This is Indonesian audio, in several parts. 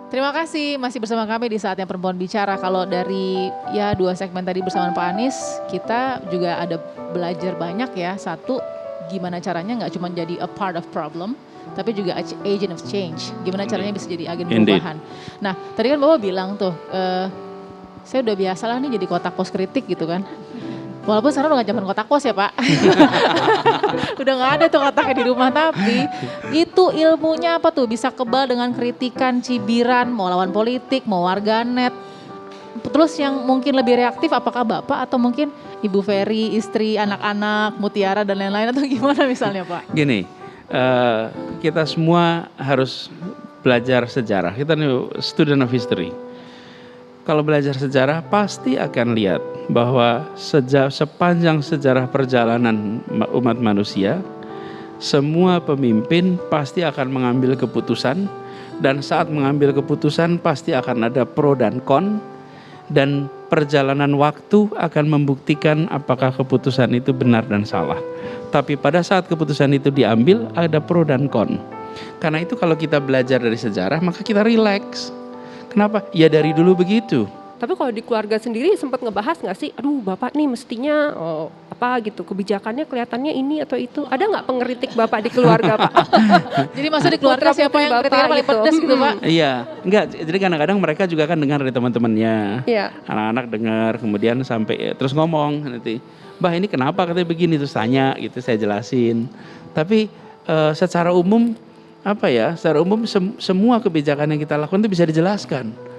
Terima kasih masih bersama kami di Saatnya Perempuan Bicara. Kalau dari ya 2 segmen tadi bersama Pak Anies, kita juga ada belajar banyak ya. Satu, gimana caranya nggak cuma jadi a part of problem, tapi juga agent of change. Gimana caranya bisa jadi agen perubahan. Nah, tadi kan Bapak bilang tuh, saya udah biasa lah nih jadi kotak pos kritik gitu kan. Walaupun sekarang udah gak zaman kotak pos ya Pak. Udah gak ada tuh kotaknya di rumah. Tapi itu ilmunya apa tuh? Bisa kebal dengan kritikan, cibiran, mau lawan politik, mau warganet. Terus yang mungkin lebih reaktif apakah Bapak atau mungkin Ibu Ferry, istri, anak-anak, Mutiara dan lain-lain atau gimana misalnya Pak? Gini, kita semua harus belajar sejarah. Kita nih student of history. Kalau belajar sejarah pasti akan lihat bahwa sepanjang sejarah perjalanan umat manusia, semua pemimpin pasti akan mengambil keputusan, dan saat mengambil keputusan pasti akan ada pro dan kon, dan perjalanan waktu akan membuktikan apakah keputusan itu benar dan salah. Tapi pada saat keputusan itu diambil ada pro dan kon. Karena itu kalau kita belajar dari sejarah maka kita relax. Kenapa? Ya dari dulu begitu. Tapi kalau di keluarga sendiri sempat ngebahas nggak sih? Aduh Bapak nih mestinya apa gitu, kebijakannya kelihatannya ini atau itu. Ada nggak pengkritik Bapak di keluarga Pak? Jadi maksudnya di keluarga siapa yang kritiknya paling pedas gitu Pak? Iya, enggak. Jadi kadang-kadang mereka juga kan dengar dari teman-temannya. Iya. Anak-anak dengar, kemudian sampai terus ngomong nanti, "Bah ini kenapa katanya begini?" Terus tanya gitu, saya jelasin. Tapi secara umum secara umum semua kebijakan yang kita lakukan itu bisa dijelaskan.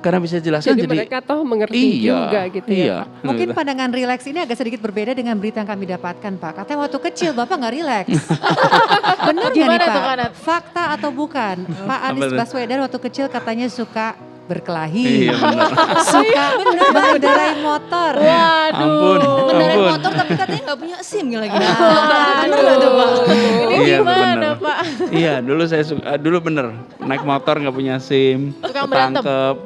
Karena bisa dijelaskan jadi mereka toh mengerti juga gitu ya. Mungkin pandangan rileks ini agak sedikit berbeda dengan berita yang kami dapatkan Pak. Katanya waktu kecil Bapak nggak rileks. Benar nggak nih Pak? Fakta atau bukan? Pak Anies Baswedan waktu kecil katanya suka berkelahi. Iya benar. Suka mengendarai motor. Waduh. Ampun. Mengendarai motor tapi katanya nggak punya SIM lagi. Bener gak tuh Pak? Ini Iya, gimana bener. Pak? Iya, dulu bener naik motor nggak punya SIM, Suka berantem. ketangkep.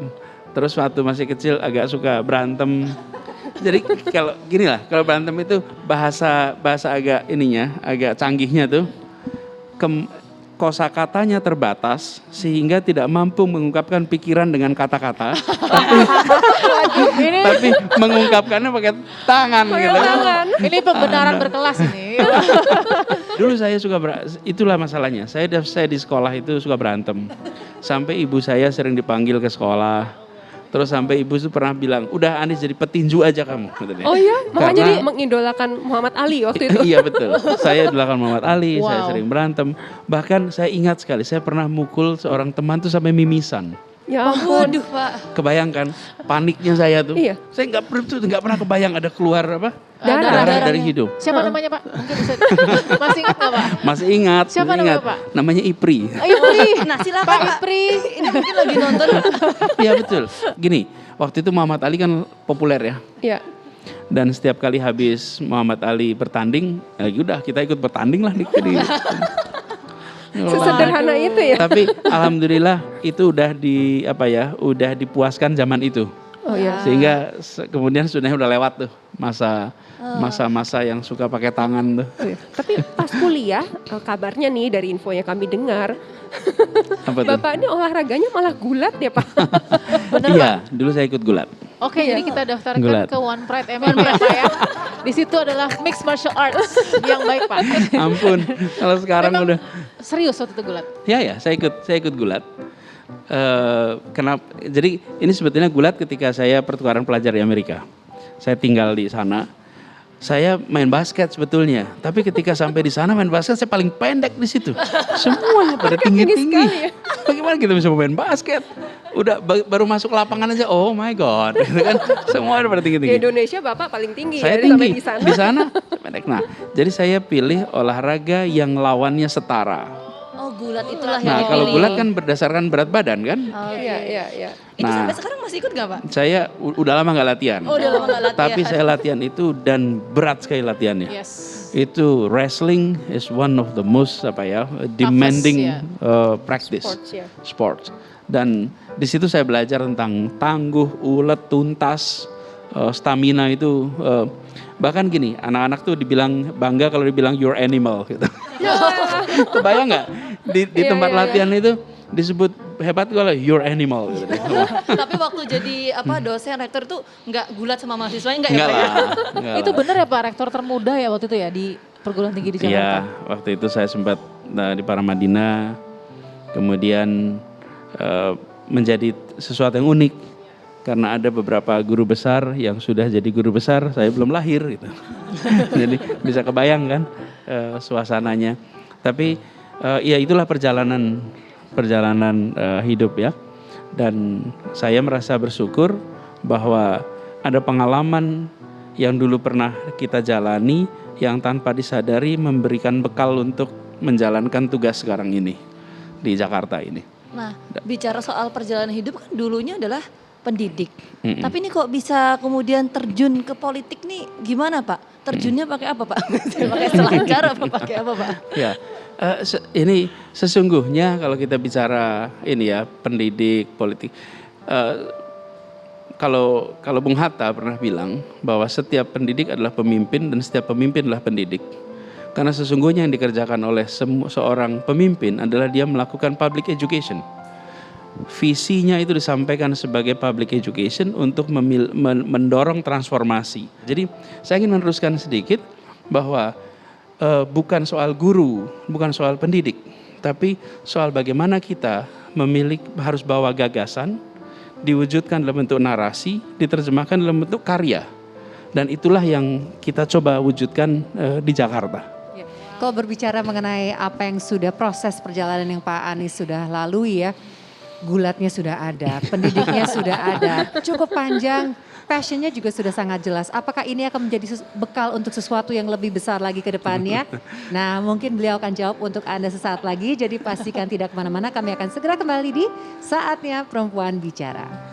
Terus waktu masih kecil agak suka berantem. Jadi kalau gini lah, kalau berantem itu bahasa agak canggihnya tuh kosakatanya terbatas sehingga tidak mampu mengungkapkan pikiran dengan kata-kata, tapi mengungkapkannya pakai tangan gitu. Ini pembenaran berkelas ini. Dulu saya suka itulah masalahnya. Saya di sekolah itu suka berantem. Sampai ibu saya sering dipanggil ke sekolah. Terus sampai ibu itu pernah bilang, "Udah Anies jadi petinju aja kamu." Oh iya, Bapak jadi mengidolakan Muhammad Ali waktu itu. Iya betul. Saya idolakan Muhammad Ali, Wow. saya sering berantem. Bahkan saya ingat sekali, saya pernah mukul seorang teman tuh sampai mimisan. Ya ampun. Waduh Pak. Kebayangkan paniknya saya tuh. Iya. Saya nggak pernah kebayang ada keluar darah dari hidup. Siapa namanya Pak? Mungkin bisa. Masih ingat nggak Pak? Masih ingat. Siapa namanya, Pak? Namanya Ipri. Ipri. Nah silakan Pak Pak. Ipri. Ini mungkin lagi nonton. Iya betul. Gini, waktu itu Muhammad Ali kan populer ya. Iya. Dan setiap kali habis Muhammad Ali bertanding, ya udah kita ikut bertanding lah di Sesederhana itu ya. Tapi alhamdulillah itu udah udah dipuaskan zaman itu. Oh iya. Sehingga kemudian sudah lewat tuh masa-masa yang suka pakai tangan tuh. Oh iya. Tapi pas kuliah, kabarnya nih dari info yang kami dengar, Apa tuh? Bapak ini olahraganya malah gulat ya Pak. Iya, dulu saya ikut gulat. Oke, Iya. jadi kita daftarkan Gulat. ke One Pride MMA ya Pak ya. Di situ adalah mixed martial arts yang baik Pak. Ampun, kalau sekarang Memang udah. serius waktu itu gulat. Ya, saya ikut gulat. Kenapa? Jadi ini sebetulnya gulat ketika saya pertukaran pelajar di Amerika. Saya tinggal di sana. Saya main basket sebetulnya, tapi ketika sampai di sana main basket saya paling pendek di situ. Semua pada tinggi-tinggi. Bagaimana kita bisa main basket? Udah baru masuk lapangan aja, oh my god, gitu kan? Semua pada Di tinggi-tinggi. Indonesia Bapak paling tinggi. Saya jadi sampai tinggi di sana. di sana saya pendek. Nah, jadi saya pilih olahraga yang lawannya setara. Oh gulat itulah yang Nah, dipilih. kalau gulat kan berdasarkan berat badan kan? Iya. Itu Nah. sampai sekarang masih ikut gak Pak? Saya udah lama nggak latihan. Oh udah lama gak latihan. Tapi saya latihan itu dan berat sekali latihannya. Yes. Itu wrestling is one of the most demanding ya. practice Sports, ya. sports. Dan di situ saya belajar tentang tangguh, ulet, tuntas, stamina itu. Bahkan gini, anak-anak tuh dibilang bangga kalau dibilang your animal gitu. Kebayang nggak di tempat latihan itu disebut hebat gue lah, your animal. Gitu. Tapi waktu jadi dosen rektor tuh nggak gulat sama mahasiswanya nggak ya Enggak Pak ya? lah. enggak Itu lah. benar ya Pak, rektor termuda ya waktu itu ya di perguruan tinggi di Jakarta? Iya, waktu itu saya sempat di Paramadina, kemudian menjadi sesuatu yang unik karena ada beberapa guru besar yang sudah jadi guru besar, saya belum lahir gitu. Jadi bisa kebayang kan suasananya. Tapi ya itulah perjalanan hidup ya. Dan saya merasa bersyukur bahwa ada pengalaman yang dulu pernah kita jalani yang tanpa disadari memberikan bekal untuk menjalankan tugas sekarang ini di Jakarta ini. Nah, bicara soal perjalanan hidup kan dulunya adalah pendidik. Tapi ini kok bisa kemudian terjun ke politik nih gimana Pak? Terjunnya pakai apa Pak? Pakai selancar apa pakai apa Pak? Ya, ini sesungguhnya kalau kita bicara ini ya pendidik politik. Kalau Bung Hatta pernah bilang bahwa setiap pendidik adalah pemimpin dan setiap pemimpin adalah pendidik. Karena sesungguhnya yang dikerjakan oleh seorang pemimpin adalah dia melakukan public education. Visinya itu disampaikan sebagai public education untuk mendorong transformasi. Jadi saya ingin meneruskan sedikit bahwa bukan soal guru, bukan soal pendidik, tapi soal bagaimana kita harus bawa gagasan, diwujudkan dalam bentuk narasi, diterjemahkan dalam bentuk karya. Dan itulah yang kita coba wujudkan di Jakarta. Kalau berbicara mengenai apa yang sudah proses perjalanan yang Pak Anies sudah lalui ya, gulatnya sudah ada, pendidiknya sudah ada, cukup panjang, passionnya juga sudah sangat jelas. Apakah ini akan menjadi bekal untuk sesuatu yang lebih besar lagi ke depannya? Nah mungkin beliau akan jawab untuk Anda sesaat lagi, jadi pastikan tidak kemana-mana, kami akan segera kembali di Saatnya Perempuan Bicara.